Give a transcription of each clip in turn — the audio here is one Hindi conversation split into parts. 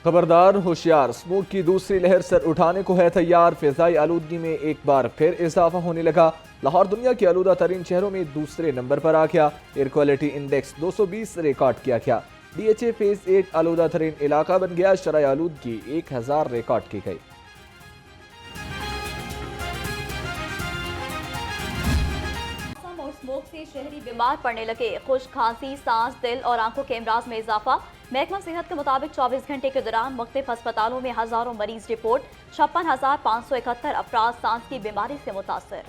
खबरदार होशियार, स्मोक की दूसरी लहर सर उठाने को है तैयार। फिजाई आलूदगी में एक बार फिर इजाफा होने लगा। लाहौर दुनिया के आलूदा तरीन शहरों में दूसरे नंबर पर आ गया। एयर क्वालिटी इंडेक्स 220 रिकॉर्ड किया गया। DHA फेज 8 आलूदा तरीन इलाका बन गया। शरह आलूदगी 1000 रिकॉर्ड की गई। स्मोक से शहरी बीमार पड़ने लगे। खुश खांसी, सांस, दिल और आंखों के अमराज में इजाफा। महकमा सेहत के मुताबिक 24 घंटे के दौरान मुख्तलिफ अस्पतालों में हजारों मरीज रिपोर्ट। 56,571 अफराद सांस की बीमारी से मुतासर।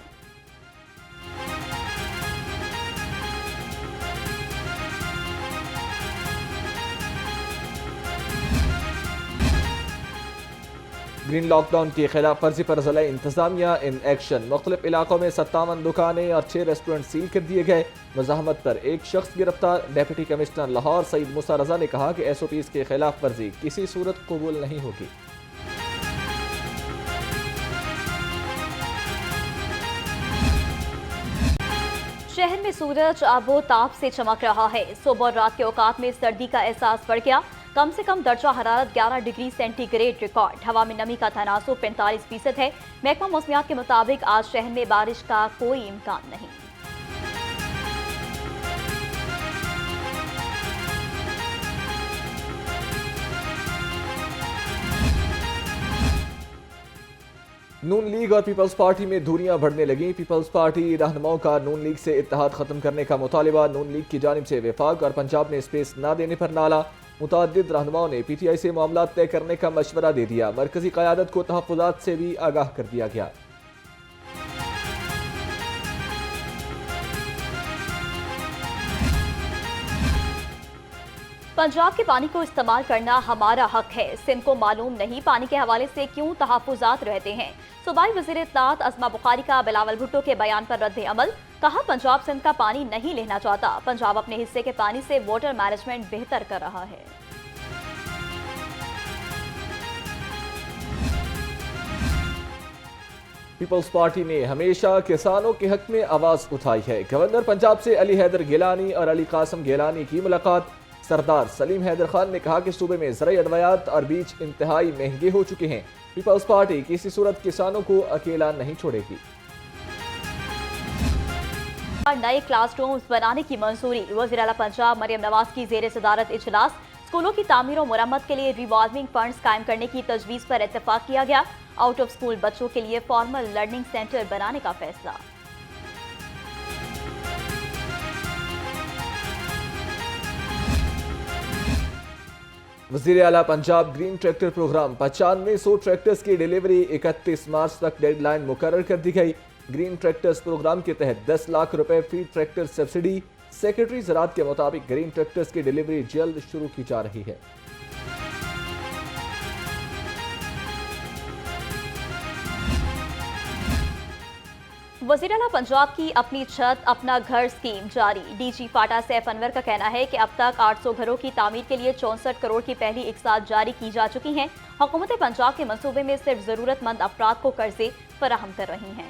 ग्रीन लॉकडाउन की खिलाफ वर्जी पर जिला इंतजामिया इन एक्शन। मुख्तलिफ इलाकों में 57 दुकानें और 6 रेस्टोरेंट सील कर दिए गए। मज़ाहमत पर एक शख्स गिरफ्तार। डेप्यूटी कमिश्नर लाहौर सईद मूसा रजा ने कहा कि SOPs की खिलाफ वर्जी किसी सूरत कबूल नहीं होगी। शहर में सूरज आबो ताप से चमक रहा है। सुबह और रात के औकात में सर्दी का एहसास बढ़ गया। कम से कम दर्जा हरारत 11 डिग्री सेंटीग्रेड रिकॉर्ड। हवा में नमी का तनासुब 45% है। महकमा मौसमियात के मुताबिक आज शहर में बारिश का कोई इम्कान नहीं। नून लीग और पीपल्स पार्टी में दूरियां बढ़ने लगी। पीपल्स पार्टी रहनुमाओं का नून लीग से इत्तेहाद खत्म करने का मुतालिबा। नून लीग की जानिब से वफाक और पंजाब में स्पेस न देने पर नाला। मुताद्दिद रहनुमाओं ने PTI से मामला तय करने का मशवरा दे दिया। मरकजी क़यादत को तहफ़्फ़ुज़ात से भी आगाह कर दिया गया। पंजाब के पानी को इस्तेमाल करना हमारा हक है। सिंध को मालूम नहीं पानी के हवाले से क्यों तहफ़्फ़ुज़ात रहते हैं। सूबाई वज़ीर इत्तलात अस्मा बुखारी का बिलावल भुट्टो के बयान पर रद्द अमल। कहा, पंजाब सिंध का पानी नहीं लेना चाहता। पंजाब अपने हिस्से के पानी से वाटर मैनेजमेंट बेहतर कर रहा है। पीपल्स पार्टी ने हमेशा किसानों के हक में आवाज उठाई है। गवर्नर पंजाब से अली हैदर गिलानी और अली कासम गिलानी की मुलाकात। सरदार सलीम हैदर खान ने कहा कि सूबे में ज़राई अद्वियात और बीज इंतहाई महंगे हो चुके हैं। पीपल्स पार्टी किसी सूरत किसानों को अकेला नहीं छोड़ेगी। नए क्लासरूम्स बनाने की मंजूरी। वज़ीर आला पंजाब मरियम नवाज की ज़ेर सदारत इजलास। स्कूलों की तामीर और मरम्मत के लिए रिवॉल्विंग फंड्स कायम करने की तजवीज़ पर इत्तेफाक किया गया। आउट ऑफ स्कूल बच्चों के लिए फॉर्मल लर्निंग सेंटर बनाने का फैसला। वज़ीर आला Punjab green tractor programme 9500 tractors की डिलीवरी 31 मार्च तक डेडलाइन मुकर्रर कर दी गई। ग्रीन ट्रैक्टर्स प्रोग्राम के तहत 10 लाख रुपए फी ट्रैक्टर सब्सिडी। सेक्रेटरी ज़राअत के मुताबिक ग्रीन ट्रैक्टर्स की डिलीवरी जल्द शुरू की जा रही है। वज़ीर आला पंजाब की अपनी छत अपना घर स्कीम जारी। DG फाटा सैफ अनवर का कहना है कि अब तक 800 घरों की तामीर के लिए 64 करोड़ की पहली इकसात जारी की जा चुकी हैं। हुकूमत पंजाब के मंसूबे में सिर्फ जरूरतमंद अफराद को कर्जे फराहम कर रही हैं।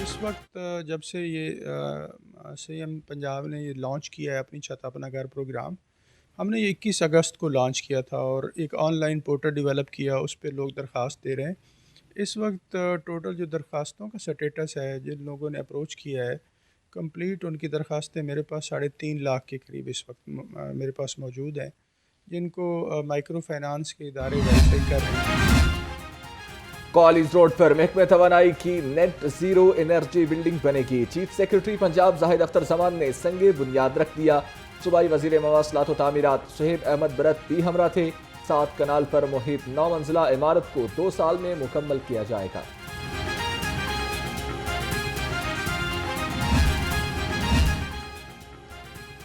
इस वक्त जब से ये CM पंजाब ने ये लॉन्च किया है अपनी छत अपना घर प्रोग्राम, हमने ये 21 अगस्त को लॉन्च किया था और एक ऑनलाइन पोर्टल डेवलप किया। उस पर लोग दरख्वास्त दे रहे हैं। इस वक्त टोटल जो दरख्वास्तों का स्टेटस है, जिन लोगों ने अप्रोच किया है, कंप्लीट उनकी दरख्वास्तें मेरे पास 3.5 लाख के करीब इस वक्त मेरे पास मौजूद हैं, जिनको माइक्रो फाइनेंस के इदारे वेरीफाई कर रहे हैं। कॉलेज रोड पर महकमे तवानाई की नेट जीरो एनर्जी बिल्डिंग बनेगी। चीफ सेक्रेटरी पंजाब जाहिद अख्तर जमान ने संगे बुनियाद रख दिया। सूबाई वजीर मवासलात व तामीरात सुहेब अहमद बरत भी हमरा थे। 7 कनाल पर मुहित 9 मंजिला इमारत को 2 साल में मुकम्मल किया जाएगा।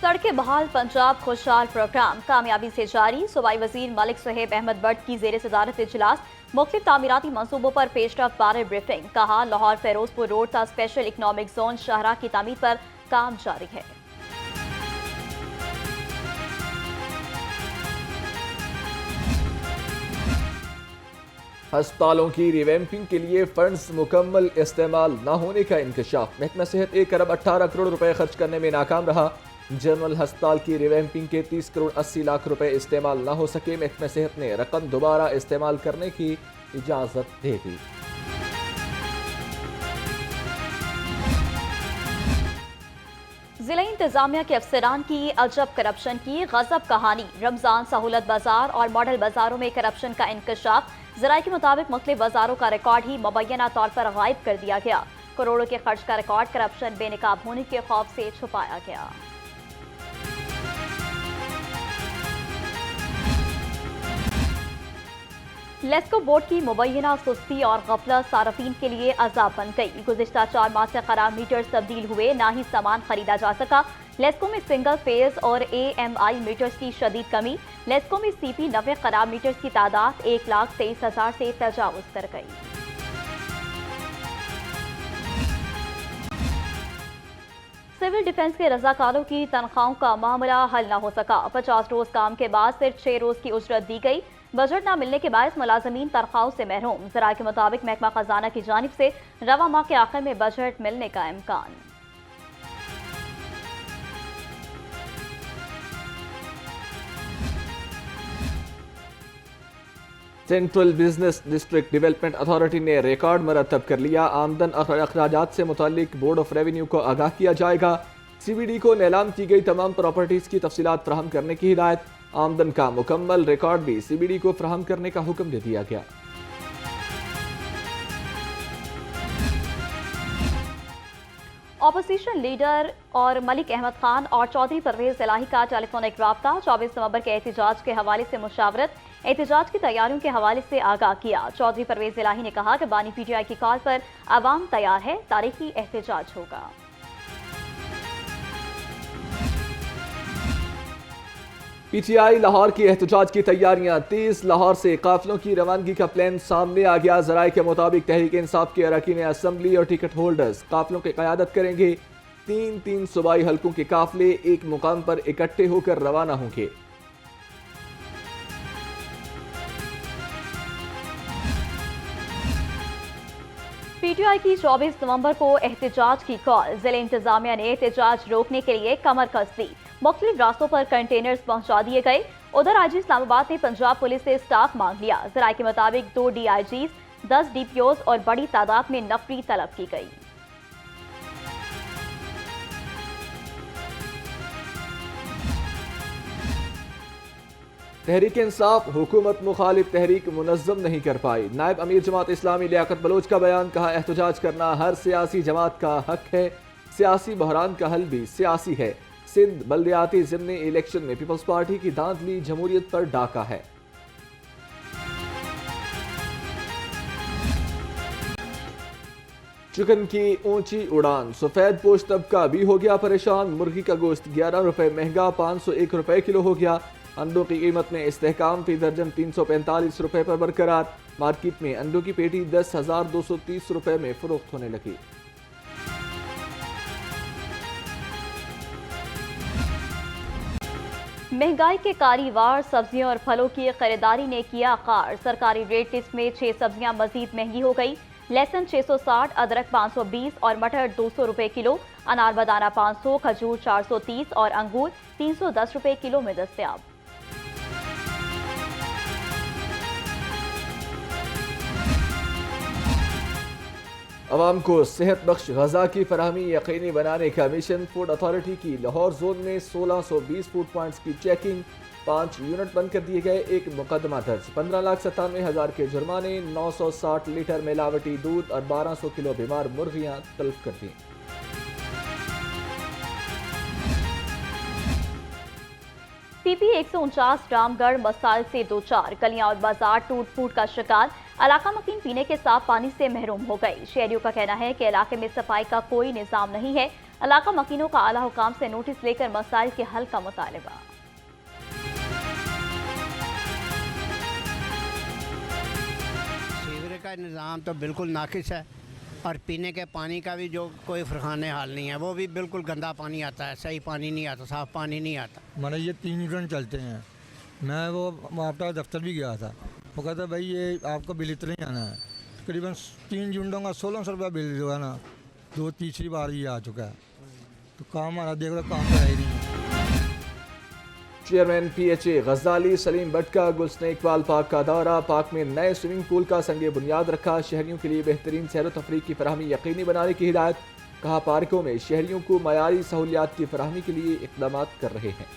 सड़कें बहाल पंजाब खुशहाल प्रोग्राम कामयाबी से जारी। सूबाई वजीर मलिक सुहेब अहमद बट की जेर सदारत इजलास। मुख्तलिफ तामीराती मंसूबों पर पेशरफ्त बारे ब्रीफिंग। कहा, लाहौर फेरोजपुर रोड का स्पेशल इकनॉमिक जोन शाहराह की तामीर पर काम जारी है। अस्पतालों की रिवैम्पिंग के लिए फंड्स मुकम्मल इस्तेमाल न होने का इंकशाफ। महकमा सेहत 1 अरब 18 करोड़ रुपए खर्च करने में नाकाम रहा। जनरल अस्पताल की रिवैम्पिंग के 30 करोड़ 80 लाख रुपए इस्तेमाल न हो सके। महकमा सेहत ने रकम दोबारा इस्तेमाल करने की इजाजत दे दी। जिला इंतजामिया के अफसरान की अजब करप्शन की गजब कहानी। रमजान सहूलत बाजार और मॉडल बाजारों में करप्शन का इंकशाफ। जराये के मुताबिक मुख्तलिफ बाजारों का रिकॉर्ड ही मुबैना तौर पर गायब कर दिया गया। करोड़ों के खर्च का रिकॉर्ड करप्शन बेनकाब होने के खौफ से छुपाया गया। लेस्को बोर्ड की मुबैना सुस्ती और गफलत सार्फिन के लिए अजाब बन गई। गुज़िश्ता 4 माह से खराब मीटर्स तब्दील हुए, ना ही सामान खरीदा जा सका। लेस्को में सिंगल फेज और AMI मीटर्स की शदीद कमी। लेस्को में CP 90 खराब मीटर्स की तादाद 1,23,000 से तजावुज कर गई। सिविल डिफेंस के रजाकारों की तनख्वाहों का मामला हल न हो सका। 50 रोज काम के बाद सिर्फ 6 रोज की उजरत दी गई। बजट न मिलने के बायस मुलाजमीन तनख्वाहों से महरूम। जराये के मुताबिक महकमा खजाना की जानिब से रवा माह के आखिर में बजट मिलने का इम्कान। Central business district development authority ने रिकॉर्ड मरतब कर लिया। आमदन अखराजात से मुतालिक बोर्ड ऑफ रेवेन्यू को आगाह किया जाएगा। CBD को नीलाम की गई तमाम प्रॉपर्टीज की तफसीलात फराहम करने की हिदायत। आमदन का मुकम्मल रिकॉर्ड भी CBD को फराहम करने का हुक्म दे दिया गया। ऑपोजिशन लीडर और मलिक अहमद खान और चौधरी परवेज इलाही का टेलीफोनिक राब्ता। 24 नवंबर के एहतजाज के हवाले से मुशावरत। एहतजाज की तैयारियों के हवाले से आगाह किया। चौधरी परवेज इलाही ने कहा कि बानी PTI की कॉल पर आवाम तैयार है, तारीखी एहतजाज होगा। PTI लाहौर की एहतजाज की तैयारियां तेज। लाहौर से काफिलों की रवानगी का प्लान सामने आ गया। जराये के मुताबिक तहरीक इंसाफ के अरकान असम्बली और टिकट होल्डर्स काफिलों की क़यादत करेंगे। 3 सूबाई हलकों के काफिले एक मुकाम पर इकट्ठे होकर रवाना होंगे। PTI की 24 नवंबर को एहतजाज की कॉल। जिला इंतजामिया ने एहतजाज रोकने के लिए कमर कस दी। मुख्तलिफ रास्तों पर कंटेनर्स पहुंचा दिए गए। उधर IG इस्लामाबाद ने पंजाब पुलिस से स्टाफ मांग लिया। जराये के मुताबिक 2 DIGs, 10 DPOs और बड़ी तादाद में नफरी तलब की गई। तहरीक इंसाफ हुकूमत मुखालिफ तहरीक मुनज़्ज़म नहीं कर पाई। नायब अमीर जमात इस्लामी लियाकत बलोच का बयान। कहा एहतजाज करना हर सियासी जमात का हक है। सियासी बहरान का हल भी सियासी है। सिंध बल्दियाती ज़िमनी इलेक्शन में पीपल्स पार्टी की धांधली जमहूरियत पर डाका है। चिकन की ऊंची उड़ान। सफेद पोश तबका भी हो गया परेशान। मुर्गी का गोश्त 11 रुपए महंगा 501 रुपए किलो हो गया। अंडों की कीमत में इस्तेहकाम। फी दर्जन 345 रुपए पर बरकरार। मार्केट में अंडों की पेटी 10,230 रुपए में फरोख्त होने लगी। महंगाई के कारीवार सब्जियों और फलों की खरीदारी ने किया खार। सरकारी रेट लिस्ट में 6 सब्जियां मजीद महंगी हो गई। लहसुन 660, अदरक 520 और मटर 200 रुपए किलो। अनार बदाना 500, खजूर 430 और अंगूर 310 रुपए किलो में दस्तयाब। अवाम को सेहत बख्श गजा की फराहमी यकीनी बनाने का मिशन। फूड अथॉरिटी की लाहौर जोन में 1620 फूड पॉइंट्स की चेकिंग। 5 यूनिट बंद कर दिए गए। एक मुकदमा दर्ज। 15,97,000 के जुर्माने। 960 लीटर मिलावटी दूध और 1200 किलो बीमार मुर्गियां तल्फ कर दी। PP 149 रामगढ़ मसाइल से 2-4। गलियां और बाजार टूट फूट का शिकार। इलाका मकीन पीने के साफ पानी से महरूम हो गई। शहरियों का कहना है कि इलाके में सफाई का कोई निजाम नहीं है। इलाका मकीनों का आला हुकाम से नोटिस लेकर मसाइल के हल का मुतालबा। सीवरेज का निज़ाम तो बिल्कुल नाकिस है और पीने के पानी का भी जो कोई फरखाने हाल नहीं है। वो भी बिल्कुल गंदा पानी आता है, सही पानी नहीं आता, साफ़ पानी नहीं आता। हमारे ये 3 यूनिट चलते हैं। मैं वो आपका दफ्तर भी गया था, वो कहता है भाई ये आपका बिल इतना ही आना है। तकरीबन 3 झुंडों का 1600 रुपया बिल जो है ना, तीसरी बार ये आ चुका है। तो काम हमारा देख लो, काम तो है ही नहीं। चेयरमैन PHA गजाली सलीम भट्ट का गुलशन इकबाल पार्क का दौरा। पार्क में नए स्विमिंग पूल का संगे बुनियाद रखा। शहरियों के लिए बेहतरीन सैर व तफरीह की फराहमी यकीनी बनाने की हिदायत। कहा पार्कों में शहरियों को मयारी सहूलियात की फराहमी के लिए इक़दाम कर रहे हैं।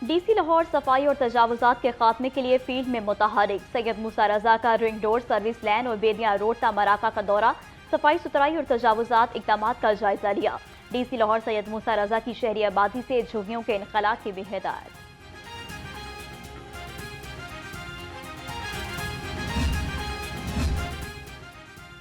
DC लाहौर सफाई और तजावुजात के खात्मे के लिए फील्ड में मुतहरिक। सैयद मूसा रजा का रिंग रोड, सर्विस लैन और बेदिया रोड ता मराका का दौरा। सफाई सुथराई और तजावुजात इक़दाम का जायजा लिया। DC लाहौर सैयद मूसा रजा की शहरी आबादी से झुग्गियों के इनखला की भी हिदायत।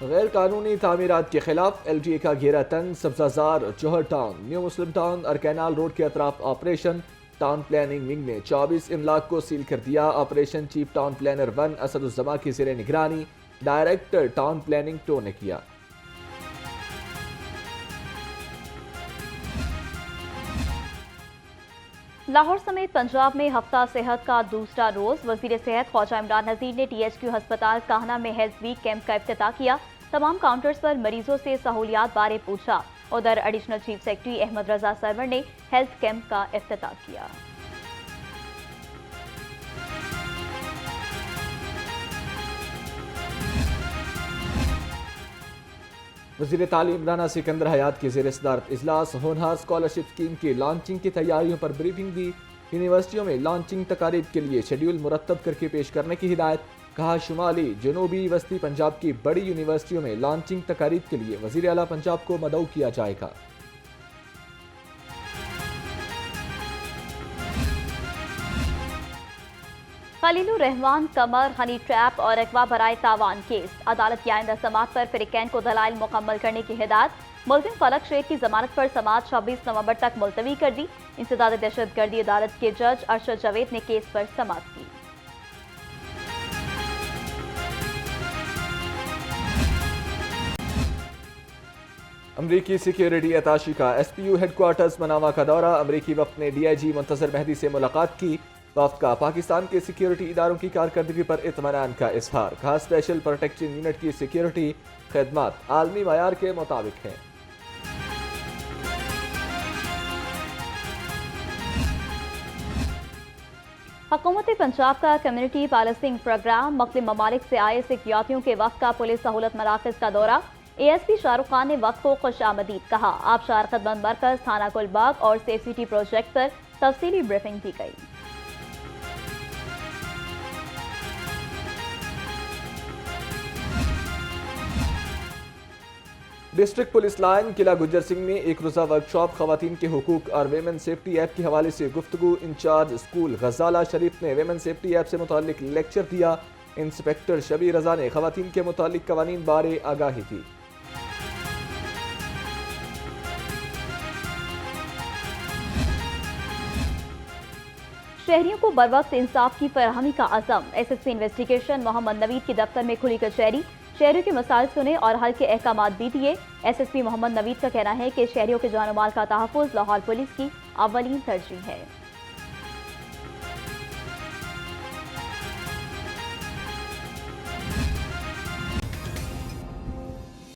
गैर कानूनी तामीरात के खिलाफ LTA का घेरा तंग। सब्जाजार, जौहर टाउन, न्यू मुस्लिम टाउन और कैनाल रोड के अतराफ ऑपरेशन। टाउन प्लानिंग विंग ने 24 इमलाक को सील कर दिया। ऑपरेशन चीफ टाउन प्लानर 1 असदुज्जमा की ज़ेरे निगरानी। डायरेक्टर टाउन प्लानिंग टो ने किया। लाहौर समेत पंजाब में हफ्ता सेहत का दूसरा रोज। वजीर सेहत ख्वाजा इमरान नज़ीर ने THQ अस्पताल काहना में हेल्थ वीक कैंप का इफ्तिताह किया। तमाम काउंटर्स पर मरीजों से सहूलियात बारे पूछा। उधर एडिशनल चीफ सेक्रेटरी अहमद रजा सरवर ने हेल्थ कैंप का इफ्तिताह किया। वज़ीर तालीम राना सिकंदर हयात की ज़ेर सदारत इजलास। होनहार स्कॉलरशिप स्कीम की लॉन्चिंग की तैयारियों पर ब्रीफिंग दी। यूनिवर्सिटियों में लॉन्चिंग तकारीब के लिए शेड्यूल मुरतब करके पेश करने की हिदायत। कहा शुमाली जनूबी वस्ती पंजाब की बड़ी यूनिवर्सिटियों में लॉन्चिंग तकारीब के लिए वज़ीर आला पंजाब को मदऊ किया जाएगा। खलीलुर रहमान कमर हनी ट्रैप और अगवा बराए तावान केस। अदालत की आइंदा समात पर फिरिकैन को दलाइल मुकम्मल करने की हिदायत। मुलजिम फलक शेख की जमानत पर समात 26 नवंबर तक मुलतवी कर दी। इंसदाद दहशतगर्दी अदालत के जज अरशद जावेद ने केस पर समात की। अमरीकी सिक्योरिटी अताशी का SPU हेडक्वार्टर्स मनामा का दौरा। अमरीकी वफ्द ने DIG मुंतजर मेहदी से मुलाकात की। वफ्द का पाकिस्तान के सिक्योरिटी इदारों की कारकर्दगी पर इत्मीनान का इजहार। कहा स्पेशल प्रोटेक्शन यूनिट की सिक्योरिटी खदमात आलमी मयार के मुताबिक है। हुकूमत पंजाब का कम्युनिटी पैलेसिंग प्रोग्राम। मुख्तलिफ ममालिक से आए सिख यात्रियों के वक्त का पुलिस सहूलत मराकज का दौरा। ASP शाहरुख खान ने वक्त को खुश आमदीद कहा। आबशार खदमत मरकज, थाना गुलबाग और सेफ सिटी प्रोजेक्ट पर तफसीली ब्रीफिंग की गई। डिस्ट्रिक्ट पुलिस लाइन किला गुज्जर सिंह में एक रोज़ा वर्कशॉप। खवातीन के हुकूक और वेमेन सेफ्टी ऐप के हवाले से गुफ्तगू। इंचार्ज स्कूल गजाला शरीफ ने वेमेन सेफ्टी ऐप से मुतालिक लेक्चर दिया। इंस्पेक्टर शबीर रजा ने खवातीन के मुतालिक कवानीन बारे आगाही दी। शहरियों को बरवक्त इंसाफ की फराहमी का अज़म। SSP इन्वेस्टिगेशन मोहम्मद नवीद के दफ्तर में खुली कचहरी। शहरियों के मसाइल सुने और हल के अहकाम भी दिए। SSP मोहम्मद नवीद का कहना है कि शहरियों के जान माल का तहफ़्फ़ुज़ लाहौर पुलिस की अव्वलीन तरजीह है।